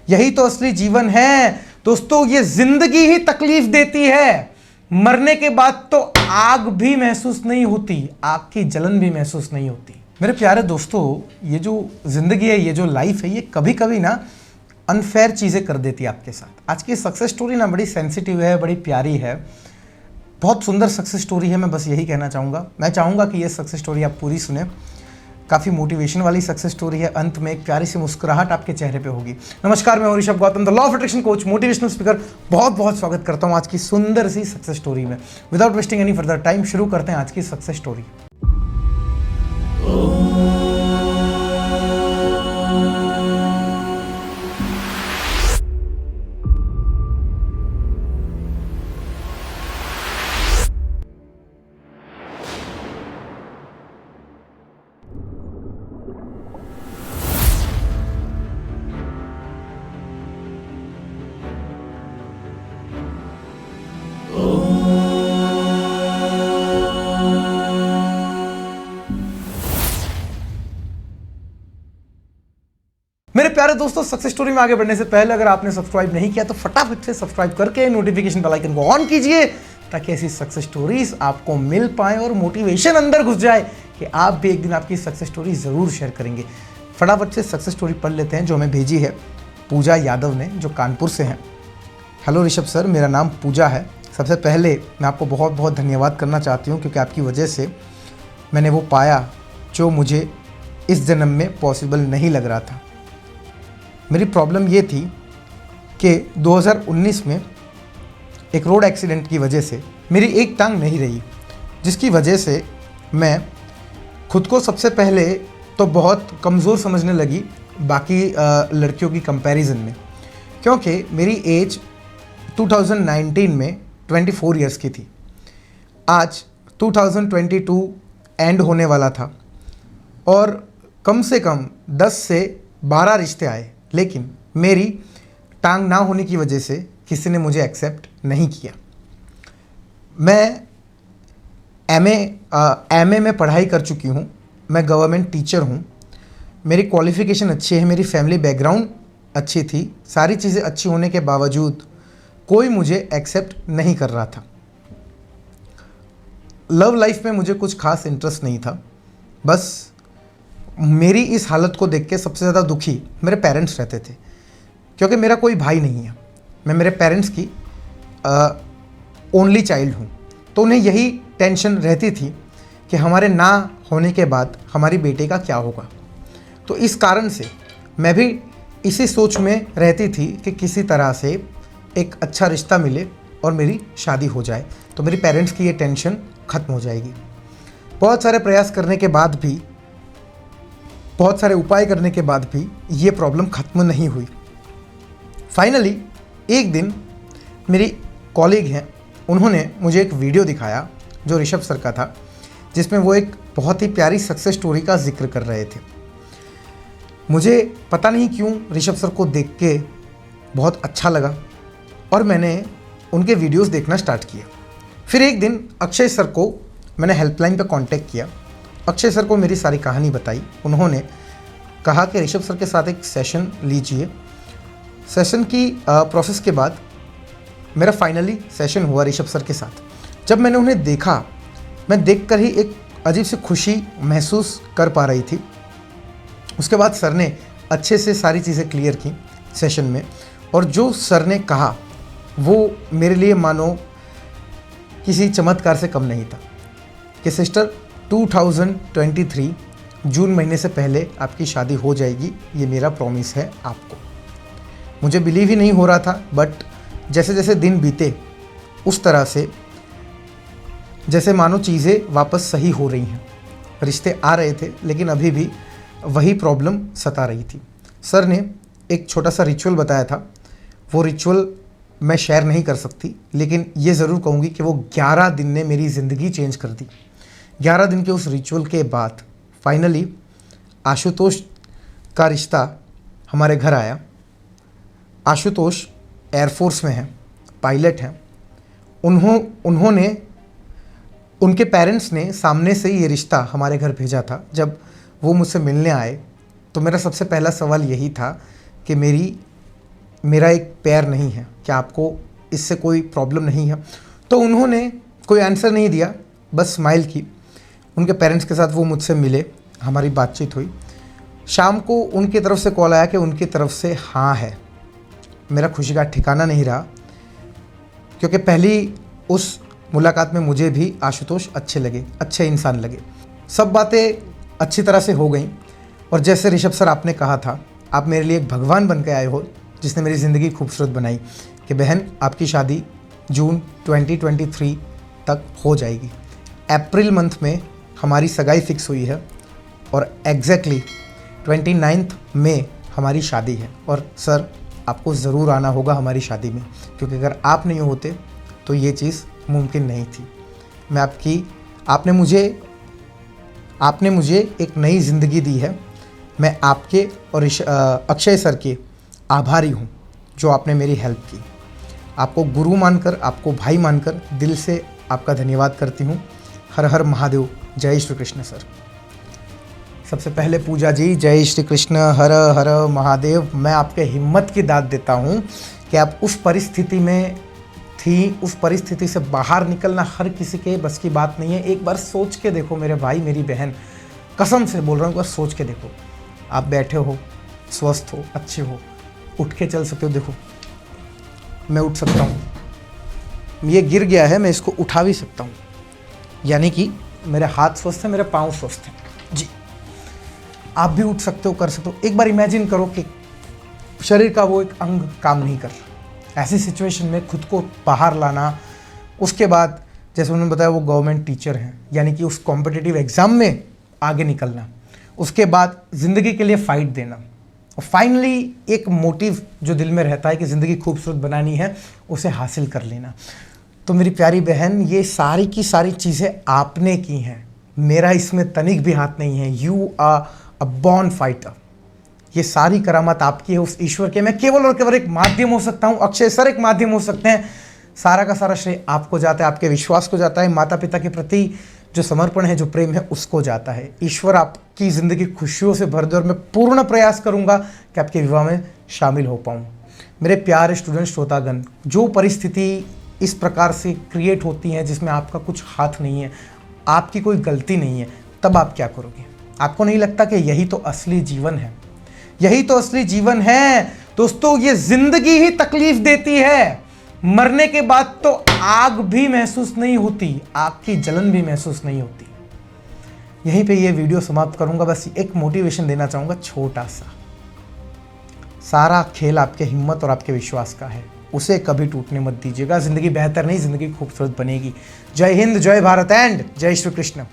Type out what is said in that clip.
यही तो असली जीवन है दोस्तों। ये जिंदगी ही तकलीफ देती है। मरने के बाद तो आग भी महसूस नहीं होती, आग की जलन भी महसूस नहीं होती। मेरे प्यारे दोस्तों, ये जो जिंदगी है, ये जो लाइफ है, ये कभी कभी ना अनफेयर चीज़ें कर देती है आपके साथ। आज की सक्सेस स्टोरी ना बड़ी सेंसिटिव है, बड़ी प्यारी है, बहुत सुंदर सक्सेस स्टोरी है। मैं बस यही कहना चाहूँगा, मैं चाहूँगा कि ये सक्सेस स्टोरी आप पूरी सुने। काफ़ी मोटिवेशन वाली सक्सेस स्टोरी है। अंत में एक प्यारी सी मुस्कुराहट आपके चेहरे पे होगी। नमस्कार, मैं Rishabh Gautam, the law of attraction coach, motivational speaker. बहुत बहुत स्वागत करता हूँ आज की सुंदर सी सक्सेस स्टोरी में। Without wasting any further time शुरू करते हैं आज की सक्सेस स्टोरी। मेरे प्यारे दोस्तों, सक्सेस स्टोरी में आगे बढ़ने से पहले अगर आपने सब्सक्राइब नहीं किया तो फटाफट से सब्सक्राइब करके नोटिफिकेशन बेल आइकन को ऑन कीजिए, ताकि ऐसी सक्सेस स्टोरीज आपको मिल पाए और मोटिवेशन अंदर घुस जाए कि आप भी एक दिन आपकी सक्सेस स्टोरी जरूर शेयर करेंगे। फटाफट से सक्सेस स्टोरी पढ़ लेते हैं जो हमें भेजी है पूजा यादव ने, जो कानपुर से हैं। हेलो ऋषभ सर, मेरा नाम पूजा है। सबसे पहले मैं आपको बहुत बहुत धन्यवाद करना चाहती हूँ, क्योंकि आपकी वजह से मैंने वो पाया जो मुझे इस जन्म में पॉसिबल नहीं लग रहा था। मेरी प्रॉब्लम ये थी कि 2019 में एक रोड एक्सीडेंट की वजह से मेरी एक टांग नहीं रही, जिसकी वजह से मैं खुद को सबसे पहले तो बहुत कमज़ोर समझने लगी बाकी लड़कियों की कंपैरिजन में, क्योंकि मेरी एज 2019 में 24 इयर्स की थी। आज 2022 एंड होने वाला था और कम से कम 10 से 12 रिश्ते आए, लेकिन मेरी टांग ना होने की वजह से किसी ने मुझे एक्सेप्ट नहीं किया। मैं एमए में पढ़ाई कर चुकी हूँ, मैं गवर्नमेंट टीचर हूँ, मेरी क्वालिफ़िकेशन अच्छी है, मेरी फैमिली बैकग्राउंड अच्छी थी। सारी चीज़ें अच्छी होने के बावजूद कोई मुझे एक्सेप्ट नहीं कर रहा था। लव लाइफ में मुझे कुछ खास इंटरेस्ट नहीं था। बस मेरी इस हालत को देख के सबसे ज़्यादा दुखी मेरे पेरेंट्स रहते थे, क्योंकि मेरा कोई भाई नहीं है। मैं मेरे पेरेंट्स की ओनली चाइल्ड हूँ, तो उन्हें यही टेंशन रहती थी कि हमारे ना होने के बाद हमारी बेटे का क्या होगा। तो इस कारण से मैं भी इसी सोच में रहती थी कि किसी तरह से एक अच्छा रिश्ता मिले और मेरी शादी हो जाए, तो मेरी पेरेंट्स की ये टेंशन ख़त्म हो जाएगी। बहुत सारे प्रयास करने के बाद भी, बहुत सारे उपाय करने के बाद भी ये प्रॉब्लम ख़त्म नहीं हुई। फाइनली एक दिन मेरी कॉलीग हैं, उन्होंने मुझे एक वीडियो दिखाया जो ऋषभ सर का था, जिसमें वो एक बहुत ही प्यारी सक्सेस स्टोरी का जिक्र कर रहे थे। मुझे पता नहीं क्यों ऋषभ सर को देख के बहुत अच्छा लगा और मैंने उनके वीडियोस देखना स्टार्ट किया। फिर एक दिन अक्षय सर को मैंने हेल्पलाइन पे कांटेक्ट किया। अक्षय सर को मेरी सारी कहानी बताई। उन्होंने कहा कि ऋषभ सर के साथ एक सेशन लीजिए। सेशन की प्रोसेस के बाद मेरा फाइनली सेशन हुआ ऋषभ सर के साथ। जब मैंने उन्हें देखा, मैं देखकर ही एक अजीब सी खुशी महसूस कर पा रही थी। उसके बाद सर ने अच्छे से सारी चीज़ें क्लियर की सेशन में, और जो सर ने कहा वो मेरे लिए मानो किसी चमत्कार से कम नहीं था कि सिस्टर 2023 जून महीने से पहले आपकी शादी हो जाएगी, ये मेरा प्रॉमिस है आपको। मुझे बिलीव ही नहीं हो रहा था, बट जैसे जैसे दिन बीते उस तरह से जैसे मानो चीज़ें वापस सही हो रही हैं। रिश्ते आ रहे थे, लेकिन अभी भी वही प्रॉब्लम सता रही थी। सर ने एक छोटा सा रिचुअल बताया था, वो रिचुअल मैं शेयर नहीं कर सकती, लेकिन ये ज़रूर कहूँगी कि वो 11 दिन ने मेरी ज़िंदगी चेंज कर दी। 11 दिन के उस रिचुअल के बाद फाइनली आशुतोष का रिश्ता हमारे घर आया। आशुतोष एयरफोर्स में हैं, पायलट हैं। उन्होंने उनके पेरेंट्स ने सामने से ये रिश्ता हमारे घर भेजा था। जब वो मुझसे मिलने आए तो मेरा सबसे पहला सवाल यही था कि मेरी मेरा एक पैर नहीं है, क्या आपको इससे कोई प्रॉब्लम नहीं है? तो उन्होंने कोई आंसर नहीं दिया, बस स्माइल की। उनके पेरेंट्स के साथ वो मुझसे मिले, हमारी बातचीत हुई। शाम को उनकी तरफ से कॉल आया कि उनकी तरफ से हाँ है। मेरा खुशी का ठिकाना नहीं रहा, क्योंकि पहली उस मुलाकात में मुझे भी आशुतोष अच्छे लगे, अच्छे इंसान लगे। सब बातें अच्छी तरह से हो गई और जैसे ऋषभ सर आपने कहा था, आप मेरे लिए एक भगवान बन के आए हो जिसने मेरी ज़िंदगी खूबसूरत बनाई कि बहन आपकी शादी जून 2023 तक हो जाएगी। अप्रैल मंथ में हमारी सगाई फिक्स हुई है और एग्जैक्टली 29 मई हमारी शादी है। और सर आपको ज़रूर आना होगा हमारी शादी में, क्योंकि अगर आप नहीं होते तो ये चीज़ मुमकिन नहीं थी। मैं आपने मुझे एक नई ज़िंदगी दी है। मैं आपके और अक्षय सर के आभारी हूँ जो आपने मेरी हेल्प की। आपको गुरु मानकर, आपको भाई मानकर दिल से आपका धन्यवाद करती हूँ। हर हर महादेव, जय श्री कृष्ण सर। सबसे पहले पूजा जी, जय श्री कृष्ण, हर हर महादेव। मैं आपके हिम्मत की दाद देता हूँ कि आप उस परिस्थिति में थी, उस परिस्थिति से बाहर निकलना हर किसी के बस की बात नहीं है। एक बार सोच के देखो मेरे भाई, मेरी बहन, कसम से बोल रहा हूँ, एक बार सोच के देखो। आप बैठे हो, स्वस्थ हो, अच्छे हो, उठ के चल सकते हो। देखो मैं उठ सकता हूँ, ये गिर गया है, मैं इसको उठा भी सकता हूँ, यानी कि मेरे हाथ स्वस्थ हैं, मेरे पाँव स्वस्थ हैं जी। आप भी उठ सकते हो, कर सकते हो। एक बार इमेजिन करो कि शरीर का वो एक अंग काम नहीं कर रहा। ऐसी सिचुएशन में खुद को बाहर लाना, उसके बाद जैसे उन्होंने बताया वो गवर्नमेंट टीचर हैं, यानी कि उस कॉम्पिटिटिव एग्ज़ाम में आगे निकलना, उसके बाद ज़िंदगी के लिए फ़ाइट देना, और फाइनली एक मोटिव जो दिल में रहता है कि ज़िंदगी खूबसूरत बनानी है, उसे हासिल कर लेना। तो मेरी प्यारी बहन, ये सारी की सारी चीज़ें आपने की हैं, मेरा इसमें तनिक भी हाथ नहीं है। You are a born fighter. ये सारी करामात आपकी है, उस ईश्वर के। मैं केवल और केवल एक माध्यम हो सकता हूँ, अक्षय सर एक माध्यम हो सकते हैं। सारा का सारा श्रेय आपको जाता है, आपके विश्वास को जाता है, माता पिता के प्रति जो समर्पण है, जो प्रेम है, उसको जाता है। ईश्वर आपकी ज़िंदगी खुशियों से भर दे और मैं पूर्ण प्रयास करूँगा कि आपके विवाह में शामिल हो पाऊँ। मेरे प्यारे स्टूडेंट श्रोतागण, जो परिस्थिति इस प्रकार से क्रिएट होती हैं जिसमें आपका कुछ हाथ नहीं है, आपकी कोई गलती नहीं है, तब आप क्या करोगे? आपको नहीं लगता कि यही तो असली जीवन है? यही तो असली जीवन है दोस्तों। ये जिंदगी ही तकलीफ देती है। मरने के बाद तो आग भी महसूस नहीं होती, आग की जलन भी महसूस नहीं होती। यहीं पे ये वीडियो समाप्त करूंगा। बस एक मोटिवेशन देना चाहूंगा, छोटा सा। सारा खेल आपके हिम्मत और आपके विश्वास का है, उसे कभी टूटने मत दीजिएगा। जिंदगी बेहतर नहीं, जिंदगी खूबसूरत बनेगी। जय हिंद, जय भारत एंड जय श्री कृष्ण।